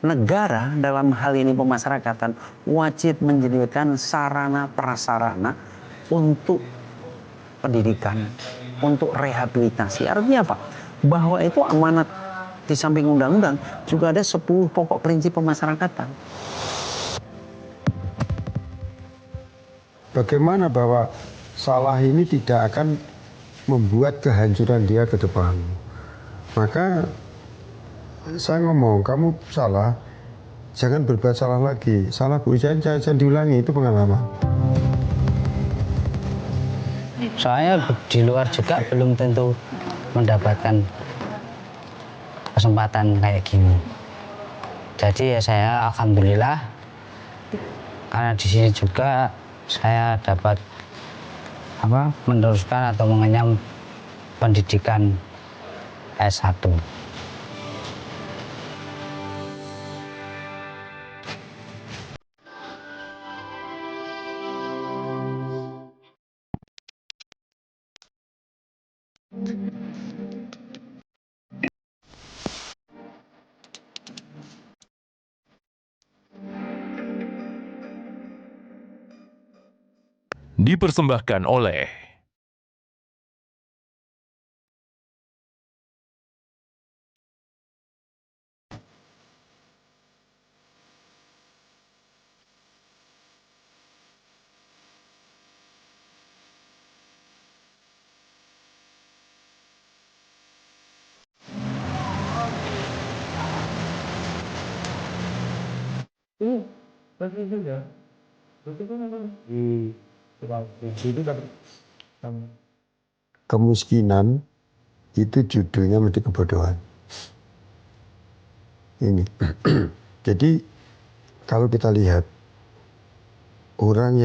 negara dalam hal ini pemasyarakatan wajib menyediakan sarana prasarana untuk pendidikan, untuk rehabilitasi. Artinya apa? Bahwa itu amanat di samping undang-undang juga ada 10 pokok prinsip pemasyarakatan. Bagaimana bahwa salah ini tidak akan membuat kehancuran dia ke depan. Maka saya ngomong, kamu salah, jangan berbuat salah lagi. Salah bu, jangan diulangi, itu pengalaman. Soalnya di luar juga belum tentu mendapatkan kesempatan kayak gini. Jadi ya saya alhamdulillah karena di sini juga saya dapat meneruskan atau mengenyam pendidikan S1. Dipersembahkan oleh Kemiskinan itu judulnya mesti kebodohan. Ini. Jadi kalau kita lihat orang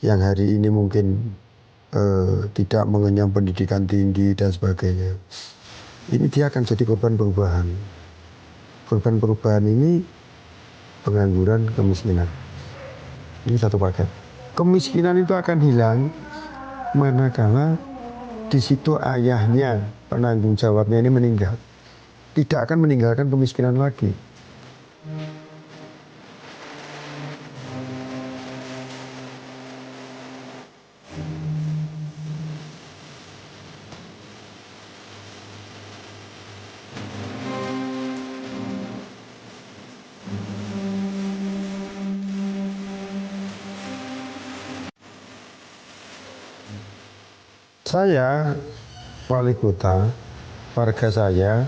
yang hari ini mungkin tidak mengenyam pendidikan tinggi dan sebagainya, ini dia akan jadi korban perubahan. Korban perubahan ini pengangguran, kemiskinan. Ini satu paket. Kemiskinan itu akan hilang manakala di situ ayahnya, penanggung jawabnya ini meninggal. Tidak akan meninggalkan kemiskinan lagi. Saya, wali kota, warga saya,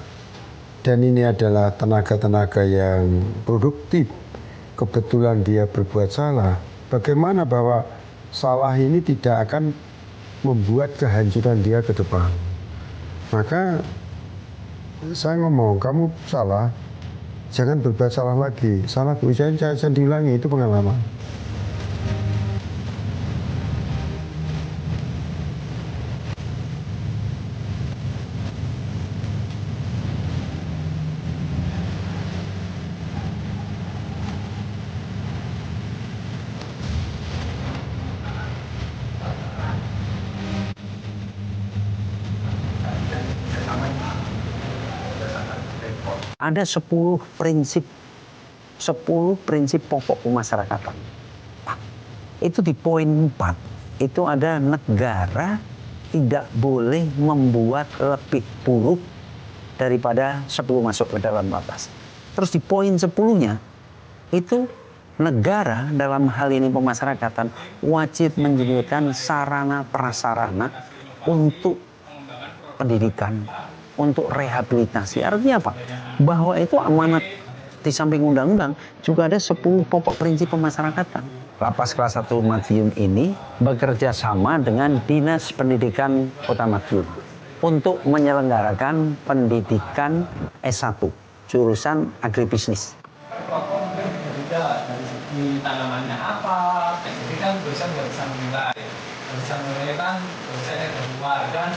dan ini adalah tenaga-tenaga yang produktif. Kebetulan dia berbuat salah. Bagaimana bahwa salah ini tidak akan membuat kehancuran dia ke depan. Maka saya ngomong, kamu salah, jangan berbuat salah lagi. Salah bu, jangan diulangi, itu pengalaman. Ada 10 prinsip pokok pemasyarakatan. Itu di poin 4, itu ada negara tidak boleh membuat lebih buruk daripada sebelum masuk ke dalam batas. Terus di poin 10-nya, itu negara dalam hal ini pemasyarakatan wajib menyediakan sarana prasarana untuk pendidikan, untuk rehabilitasi. Artinya apa? Bahwa itu amanat di samping undang-undang juga ada 10 pokok prinsip pemasyarakatan. Lapas kelas 1 Madiun ini bekerja sama dengan Dinas Pendidikan Kota Madiun untuk menyelenggarakan pendidikan S1 jurusan agribisnis. Dari segi tanamannya apa, jadi kan dosen nggak bisa menilai, dosen menilai kan dosennya dari luar kan.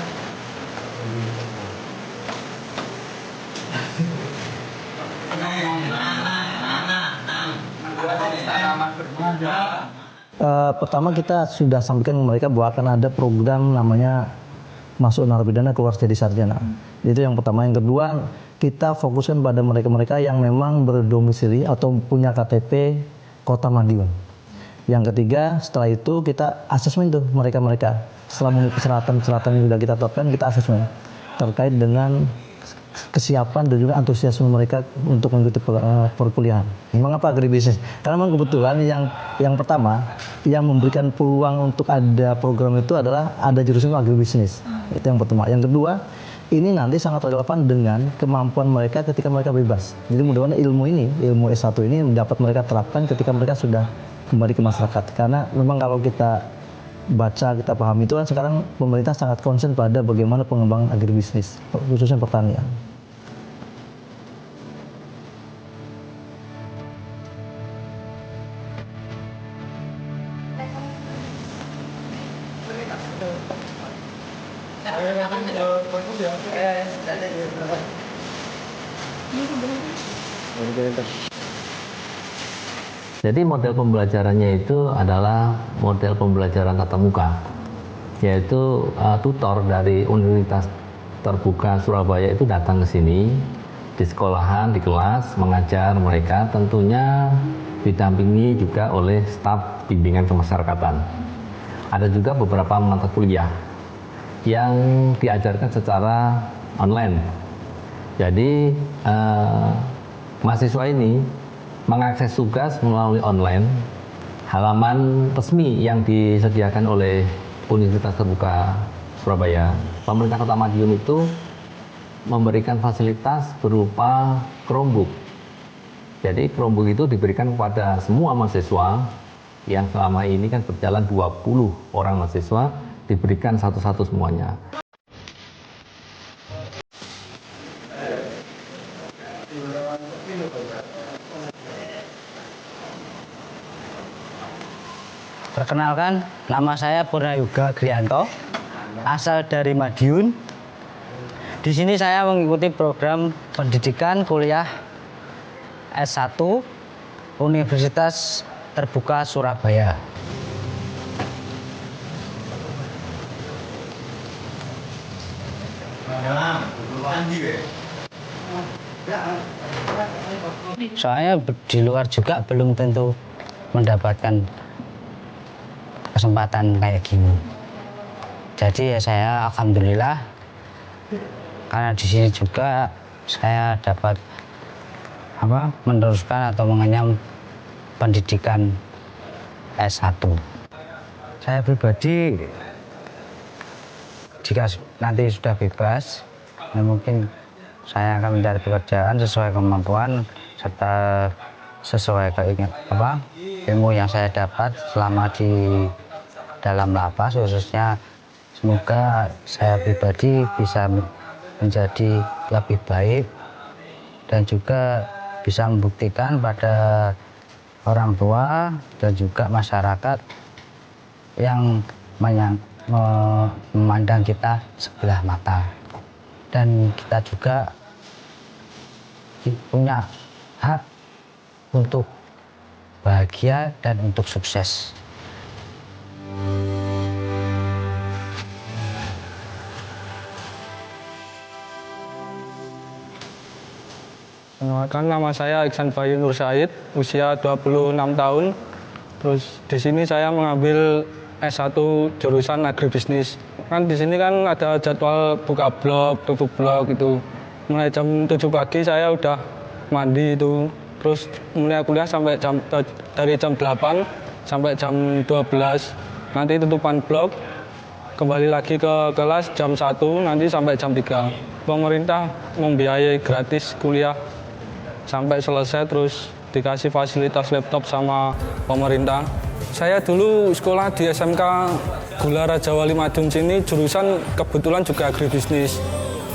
Pertama kita sudah sampaikan ke mereka bahwa akan ada program namanya masuk narapidana keluar jadi sarjana. Itu yang pertama. Yang kedua, kita fokuskan pada mereka-mereka yang memang berdomisili atau punya KTP Kota Madiun. Yang ketiga, setelah itu kita asesmen tuh mereka-mereka. Setelah memenuhi persyaratan yang sudah kita tetapkan, kita asesmen terkait dengan kesiapan dan juga antusiasme mereka untuk mengikuti perkuliahan. Mengapa agribisnis? Karena memang kebetulan yang pertama yang memberikan peluang untuk ada program itu adalah ada jurusan agribisnis. Itu yang pertama. Yang kedua, ini nanti sangat relevan dengan kemampuan mereka ketika mereka bebas. Jadi mudah-mudahan ilmu S1 ini dapat mereka terapkan ketika mereka sudah kembali ke masyarakat. Karena memang kalau kita baca, kita pahami itu kan sekarang pemerintah sangat concern pada bagaimana pengembangan agribisnis, khususnya pertanian. Jadi model pembelajarannya itu adalah model pembelajaran tatap muka, yaitu tutor dari Universitas Terbuka Surabaya itu datang ke sini di sekolahan, di kelas, mengajar mereka, tentunya didampingi juga oleh staf bimbingan kemasyarakatan. Ada juga beberapa mata kuliah yang diajarkan secara online. Jadi mahasiswa ini mengakses tugas melalui online, halaman resmi yang disediakan oleh Universitas Terbuka Surabaya. Pemerintah Kota Madiun itu memberikan fasilitas berupa Chromebook. Jadi Chromebook itu diberikan kepada semua mahasiswa yang selama ini kan berjalan 20 orang mahasiswa, diberikan satu-satu semuanya. Perkenalkan, nama saya Purna Yuga Grianto, asal dari Madiun. Di sini saya mengikuti program pendidikan kuliah S1 Universitas Terbuka Surabaya. Soalnya di luar juga belum tentu mendapatkan kesempatan kayak gini. Jadi ya saya alhamdulillah karena di sini juga saya dapat meneruskan atau mengenyam pendidikan S1. Saya pribadi jika nanti sudah bebas, ya mungkin saya akan mencari pekerjaan sesuai kemampuan serta sesuai ilmu yang saya dapat selama di dalam lapas, khususnya semoga saya pribadi bisa menjadi lebih baik dan juga bisa membuktikan pada orang tua dan juga masyarakat yang memandang kita sebelah mata, dan kita juga punya hak untuk bahagia dan untuk sukses. Perkenalkan, nama saya Iksan Bayu Nur Said, usia 26 tahun. Terus di sini saya mengambil S1 jurusan agribisnis. Kan di sini kan ada jadwal buka blog, tutup blog itu. Mulai jam 7 pagi saya udah mandi itu. Terus mulai kuliah sampai dari jam 8 sampai jam 12. Nanti tutupan blog. Kembali lagi ke kelas jam 1 nanti sampai jam 3. Pemerintah membiayai gratis kuliah sampai selesai, terus dikasih fasilitas laptop sama pemerintah. Saya dulu sekolah di SMK Gula Raja Wali Madiun sini, jurusan kebetulan juga agribisnis.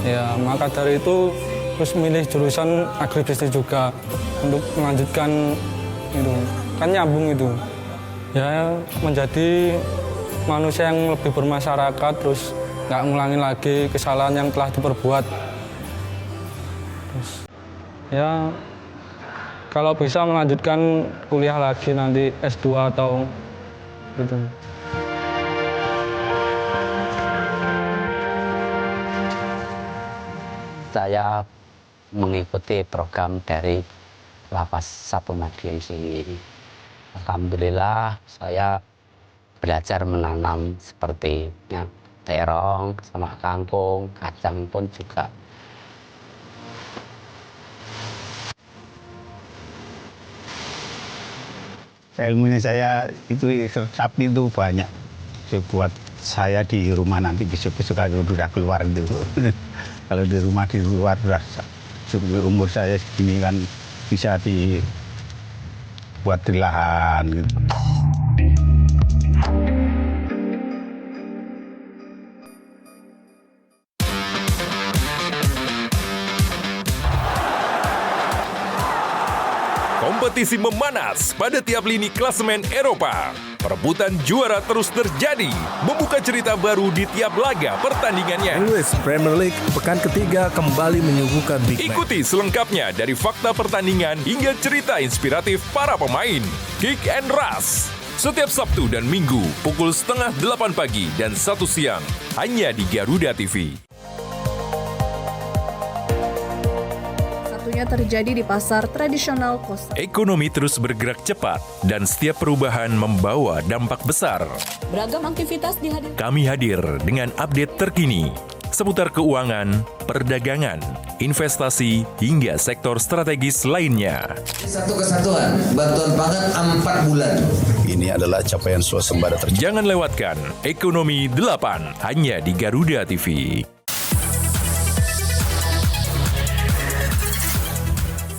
Ya, maka dari itu terus milih jurusan agribisnis juga untuk melanjutkan itu. Kan nyambung itu. Ya, menjadi manusia yang lebih bermasyarakat, terus nggak ngulangi lagi kesalahan yang telah diperbuat. Terus, ya kalau bisa melanjutkan kuliah lagi nanti S2 atau gitu. Saya mengikuti program dari Lapas Sapunadia ini. Alhamdulillah saya belajar menanam seperti terong sama kangkung, kacang pun juga. Ilmunya saya itu sapi itu banyak buat saya di rumah nanti besok-besok kalau udah keluar itu. Kalau di rumah di luar udah umur saya segini kan bisa dibuat di lahan gitu. Kompetisi memanas pada tiap lini klasemen Eropa. Perebutan juara terus terjadi, membuka cerita baru di tiap laga pertandingannya. English Premier League pekan ketiga kembali menyuguhkan big match. Ikuti selengkapnya dari fakta pertandingan hingga cerita inspiratif para pemain. Kick and Rush. Setiap Sabtu dan Minggu pukul 7:30 pagi dan 1 siang hanya di Garuda TV. Terjadi di pasar tradisional Kosan. Ekonomi terus bergerak cepat dan setiap perubahan membawa dampak besar. Beragam aktivitas dihadirkan. Kami hadir dengan update terkini seputar keuangan, perdagangan, investasi, hingga sektor strategis lainnya. Satu kesatuan, bantuan pangan 4 bulan. Ini adalah capaian swasembada terjadi. Jangan lewatkan Ekonomi 8 hanya di Garuda TV.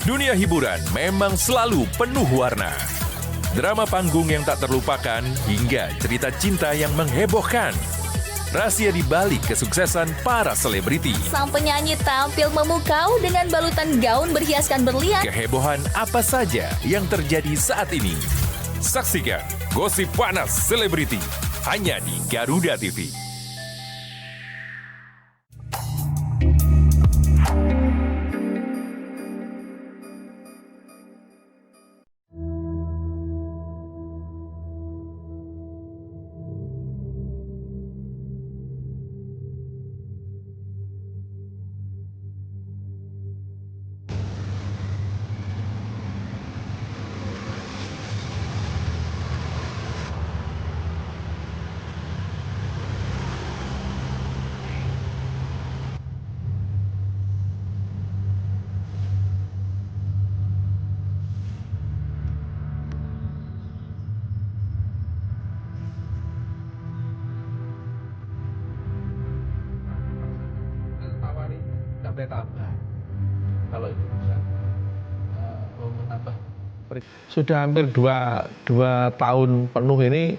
Dunia hiburan memang selalu penuh warna. Drama panggung yang tak terlupakan hingga cerita cinta yang menghebohkan. Rahasia di balik kesuksesan para selebriti. Sang penyanyi tampil memukau dengan balutan gaun berhiaskan berlian. Kehebohan apa saja yang terjadi saat ini. Saksikan Gosip Panas Selebriti hanya di Garuda TV. Kalau itu bisa menambah. Sudah hampir dua tahun penuh ini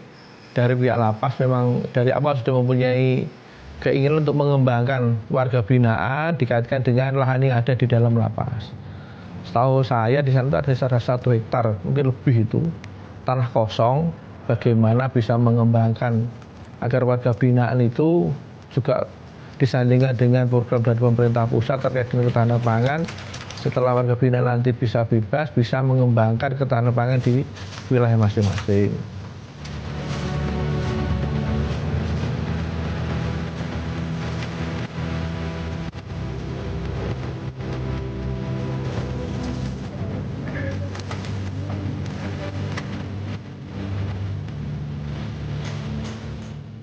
dari pihak lapas memang dari awal sudah mempunyai keinginan untuk mengembangkan warga binaan dikaitkan dengan lahan yang ada di dalam lapas. Setahu saya di sana itu ada 1 hektar, mungkin lebih itu tanah kosong. Bagaimana bisa mengembangkan agar warga binaan itu juga disandingkan dengan program dari pemerintah pusat terkait dengan ketahanan pangan. Setelah warga binaan nanti bisa bebas, bisa mengembangkan ketahanan pangan di wilayah masing-masing.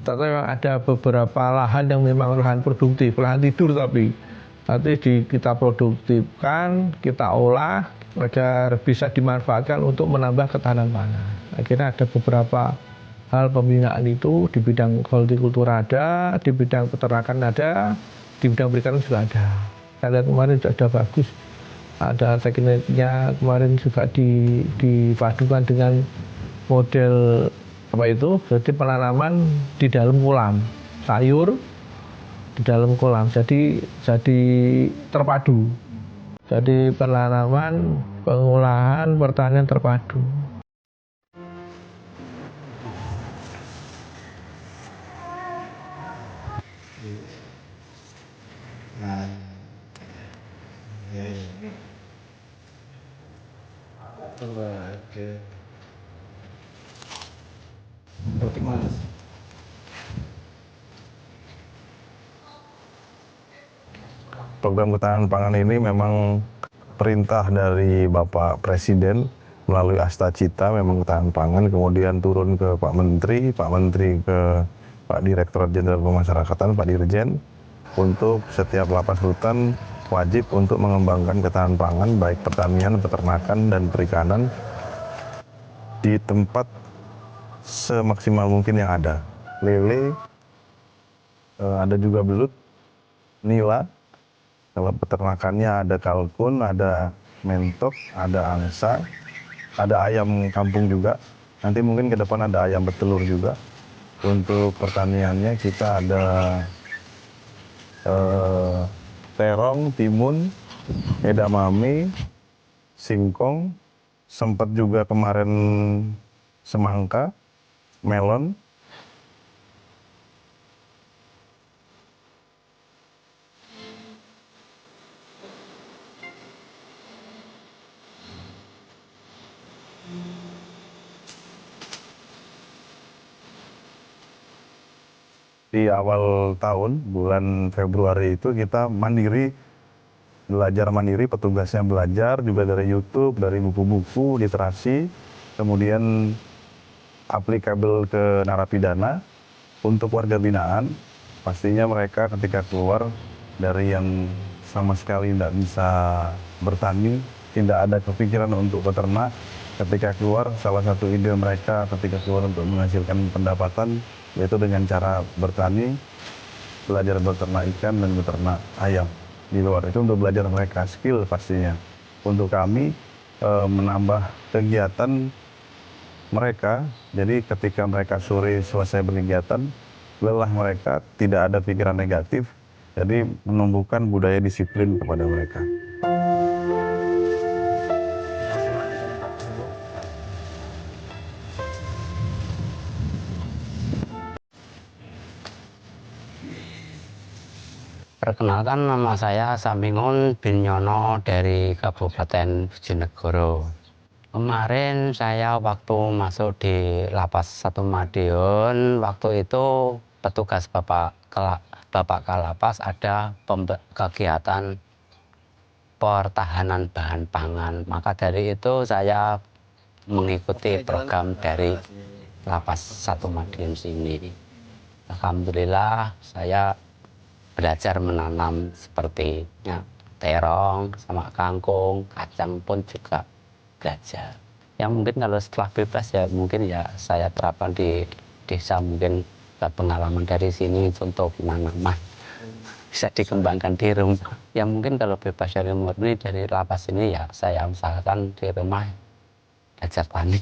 Tapi memang ada beberapa lahan yang memang lahan produktif, lahan tidur tapi nanti kita produktifkan, kita olah agar bisa dimanfaatkan untuk menambah ketahanan pangan. Akhirnya ada beberapa hal pembinaan itu di bidang hortikultura ada, di bidang peternakan ada, di bidang perikanan juga ada. Saya lihat kemarin juga ada bagus, ada tekniknya kemarin juga dipadukan dengan model apa itu, jadi penanaman di dalam kolam sayur di dalam kolam, jadi terpadu, jadi penanaman, pengolahan, pertanian terpadu. program ketahanan pangan ini memang perintah dari Bapak Presiden melalui Asta Cita memang ketahanan pangan, kemudian turun ke Pak Menteri ke Pak Direktorat Jenderal Pemasyarakatan, Pak Dirjen, untuk setiap lapas rutan wajib untuk mengembangkan ketahanan pangan baik pertanian, peternakan, dan perikanan di tempat semaksimal mungkin yang ada. Lele, ada juga belut, nila. Kalau peternakannya ada kalkun, ada mentok, ada angsa, ada ayam kampung juga. Nanti mungkin ke depan ada ayam bertelur juga. Untuk pertaniannya kita ada terong, timun, edamame, singkong, sempat juga kemarin semangka, melon. Di awal tahun, bulan Februari itu kita mandiri, belajar mandiri, petugasnya belajar juga dari YouTube, dari buku-buku, literasi, kemudian applicable ke narapidana. Untuk warga binaan, pastinya mereka ketika keluar dari yang sama sekali tidak bisa bertani, tidak ada kepikiran untuk beternak, ketika keluar salah satu ide mereka ketika keluar untuk menghasilkan pendapatan yaitu dengan cara bertani, belajar beternak ikan dan beternak ayam. Di luar itu untuk belajar mereka skill pastinya. Untuk kami menambah kegiatan mereka, jadi ketika mereka sore selesai berkegiatan, lelah mereka, tidak ada pikiran negatif, jadi menumbuhkan budaya disiplin kepada mereka. Perkenalkan, nama saya Samingun bin Yono dari Kabupaten Bojonegoro. Kemarin saya waktu masuk di Lapas 1 Madiun, waktu itu petugas Bapak Kalapas ada kegiatan pertahanan bahan pangan. Maka dari itu saya mengikuti program dari Lapas 1 Madiun sini. Alhamdulillah saya belajar menanam seperti terong sama kangkung, kacang pun juga belajar. Yang mungkin kalau setelah bebas ya mungkin ya saya terapkan di desa, mungkin pengalaman dari sini untuk menanam bisa dikembangkan di rumah. Yang mungkin kalau bebas dari murni dari lapas ini ya saya usahakan di rumah belajar tani.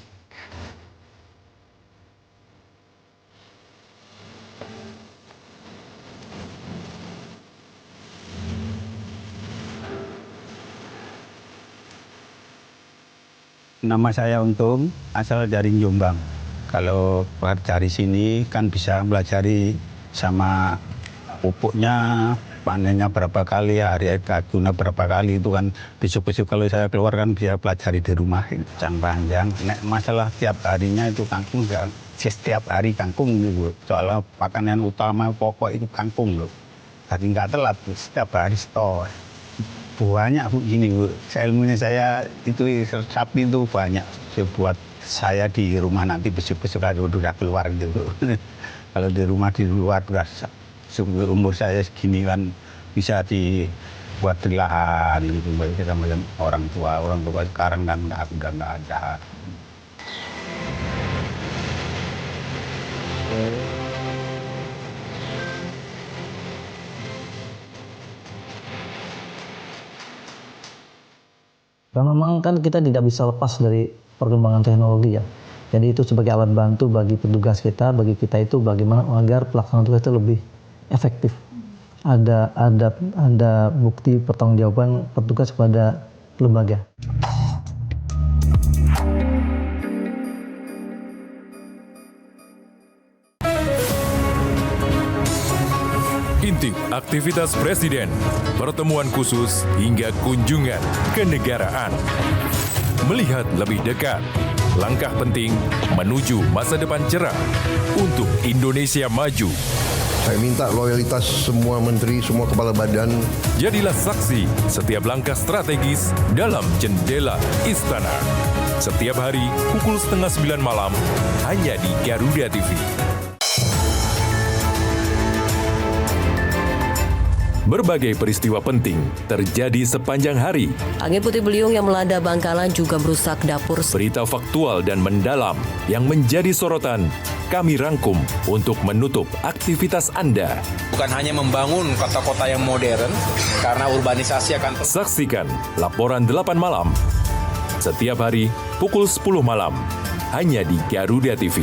Nama saya Untung, asal dari Jombang. Kalau dari sini kan bisa belajari sama pupuknya, panennya berapa kali, hari guna berapa kali, itu kan besok-besok kalau saya keluar kan bisa pelajari di rumah. Cang panjang, masalah tiap harinya itu kangkung, setiap hari kangkung gitu. Soalnya makanan utama pokok itu kangkung loh. Jadi nggak telat, setiap hari stok. Banyak begini Bu, ilmunya saya itu sapi itu banyak buat saya di rumah nanti besok-besok udah keluar gitu. Kalau di rumah di luar umur saya segini kan bisa dibuat di lahan gitu, sama orang tua sekarang kan udah nggak ada. Karena memang kan kita tidak bisa lepas dari perkembangan teknologi ya. Jadi itu sebagai alat bantu bagi petugas kita, bagi kita itu bagaimana agar pelaksanaan tugas itu lebih efektif. Ada bukti pertanggungjawaban petugas kepada lembaga. Intip aktivitas Presiden, pertemuan khusus hingga kunjungan kenegaraan. Melihat lebih dekat, langkah penting menuju masa depan cerah untuk Indonesia maju. Saya minta loyalitas semua menteri, semua kepala badan. Jadilah saksi setiap langkah strategis dalam Jendela Istana. Setiap hari pukul 8:30 malam hanya di Garuda TV. Berbagai peristiwa penting terjadi sepanjang hari. Angin puting beliung yang melanda Bangkalan juga merusak dapur. Berita faktual dan mendalam yang menjadi sorotan kami rangkum untuk menutup aktivitas Anda. Bukan hanya membangun kota-kota yang modern, karena urbanisasi akan... Saksikan laporan 8 malam. Setiap hari pukul 10 malam. Hanya di Garuda TV.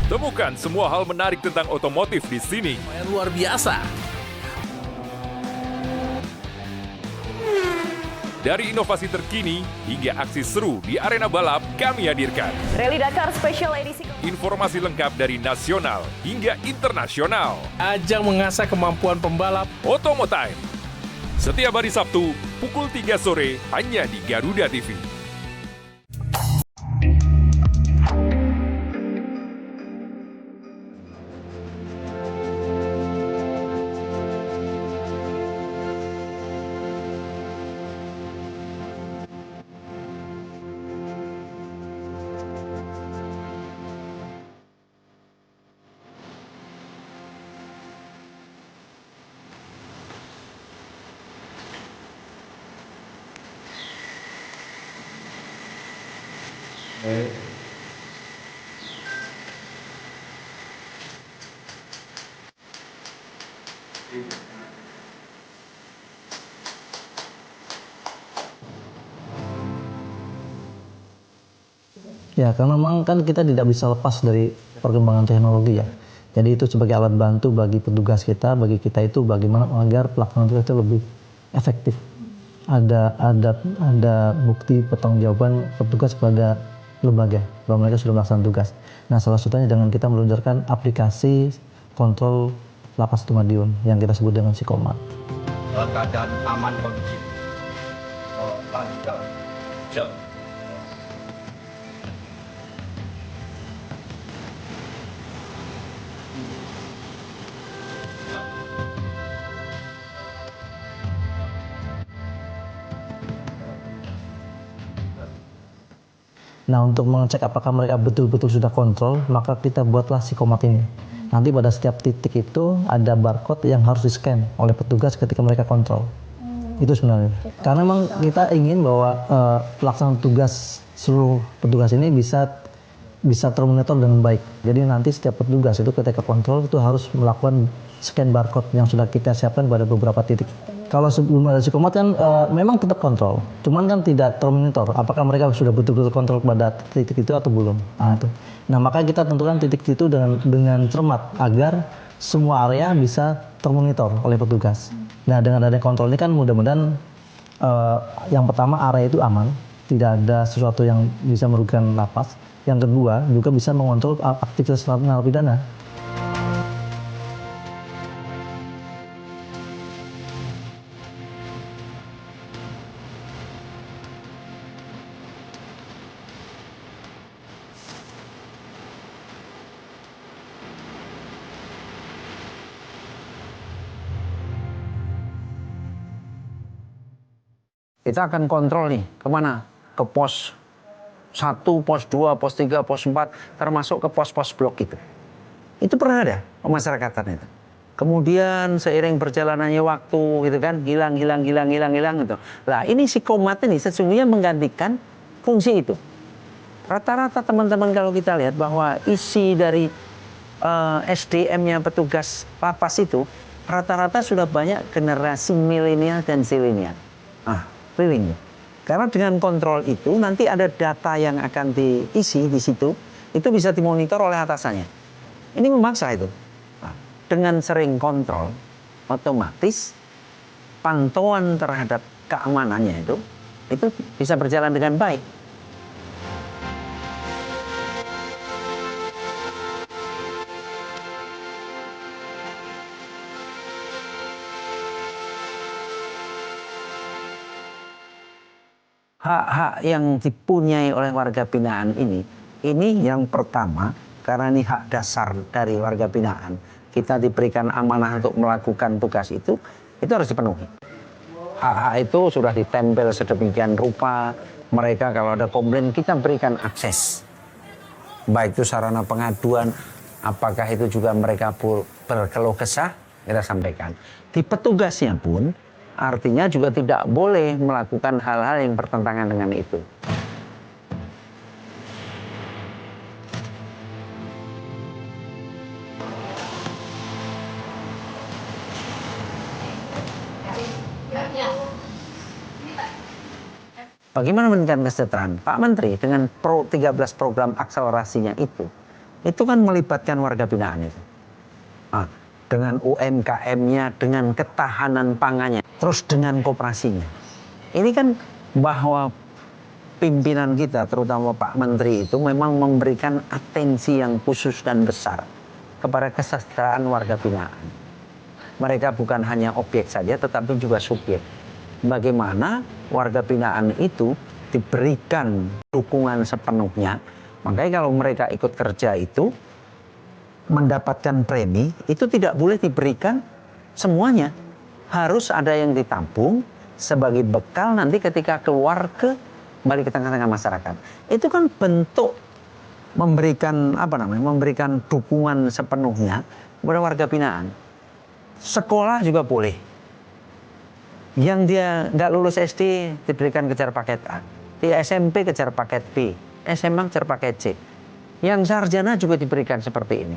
Temukan semua hal menarik tentang otomotif di sini. Luar biasa. Dari inovasi terkini hingga aksi seru di arena balap, kami hadirkan. Rally Dakar Special Edisi. Informasi lengkap dari nasional hingga internasional. Ajang mengasah kemampuan pembalap. Otomotime. Setiap hari Sabtu, pukul 3 sore, hanya di Garuda TV. Ya, karena memang kan kita tidak bisa lepas dari perkembangan teknologi ya. Jadi itu sebagai alat bantu bagi petugas kita, bagi kita itu bagaimana agar pelaksanaan tugas itu lebih efektif. Ada bukti pertanggungjawaban petugas pada lembaga bahwa mereka sudah melaksanakan tugas. Nah, salah satunya dengan kita meluncurkan aplikasi kontrol lapas Madiun yang kita sebut dengan Sikomat. Keadaan aman kondisi. Nah, untuk mengecek apakah mereka betul-betul sudah kontrol, maka kita buatlah Sikomat ini. Nanti pada setiap titik itu ada barcode yang harus di-scan oleh petugas ketika mereka kontrol. Itu sebenarnya. Karena memang kita ingin bahwa pelaksanaan tugas seluruh petugas ini bisa termonitor dengan baik. Jadi nanti setiap petugas itu ketika kontrol itu harus melakukan scan barcode yang sudah kita siapkan pada beberapa titik. Kalau sebelum ada Sikomat kan memang tetap kontrol, cuman kan tidak termonitor apakah mereka sudah betul-betul kontrol pada titik itu atau belum. Nah, itu. Nah, maka kita tentukan titik itu dengan cermat agar semua area bisa termonitor oleh petugas. Nah, dengan adanya kontrol ini kan mudah-mudahan yang pertama area itu aman, tidak ada sesuatu yang bisa merugikan lapas. Yang kedua juga bisa mengontrol aktivitas narapidana. Kita akan kontrol nih, kemana? Ke pos 1, pos 2, pos 3, pos 4, termasuk ke pos-pos blok itu. Itu pernah ada pemasyarakatan itu. Kemudian seiring berjalannya waktu gitu kan, hilang gitu. Nah, ini Sikomat ini sesungguhnya menggantikan fungsi itu. Rata-rata teman-teman kalau kita lihat bahwa isi dari SDM-nya petugas lapas itu rata-rata sudah banyak generasi milenial dan zilenial. Keliling. Karena dengan kontrol itu nanti ada data yang akan diisi di situ, itu bisa dimonitor oleh atasannya. Ini memaksa itu. Nah, dengan sering kontrol, otomatis pantauan terhadap keamanannya itu bisa berjalan dengan baik. Hak-hak yang dipunyai oleh warga binaan ini Ini yang pertama, karena ini hak dasar dari warga binaan. Kita diberikan amanah untuk melakukan tugas itu harus dipenuhi. Hak-hak itu sudah ditempel sedemikian rupa. Mereka kalau ada komplain, kita berikan akses. Baik itu sarana pengaduan, apakah itu juga mereka berkeluh kesah, kita sampaikan. Di petugasnya pun, artinya juga tidak boleh melakukan hal-hal yang bertentangan dengan itu. Bagaimana meningkatkan kesejahteraan? Pak Menteri dengan 13 program akselerasinya itu kan melibatkan warga binaan itu. Nah, dengan UMKM-nya, dengan ketahanan pangannya, terus dengan koperasinya. Ini kan bahwa pimpinan kita, terutama Pak Menteri itu memang memberikan atensi yang khusus dan besar kepada kesejahteraan warga binaan. Mereka bukan hanya objek saja, tetapi juga subjek. Bagaimana warga binaan itu diberikan dukungan sepenuhnya. Makanya kalau mereka ikut kerja itu mendapatkan premi, itu tidak boleh diberikan semuanya. Harus ada yang ditabung sebagai bekal nanti ketika keluar kembali ke tengah-tengah masyarakat. Itu kan bentuk memberikan memberikan dukungan sepenuhnya kepada warga binaan. Sekolah juga boleh. Yang dia nggak lulus SD diberikan kejar paket A, di SMP kejar paket B, SMA kejar paket C. Yang sarjana juga diberikan seperti ini.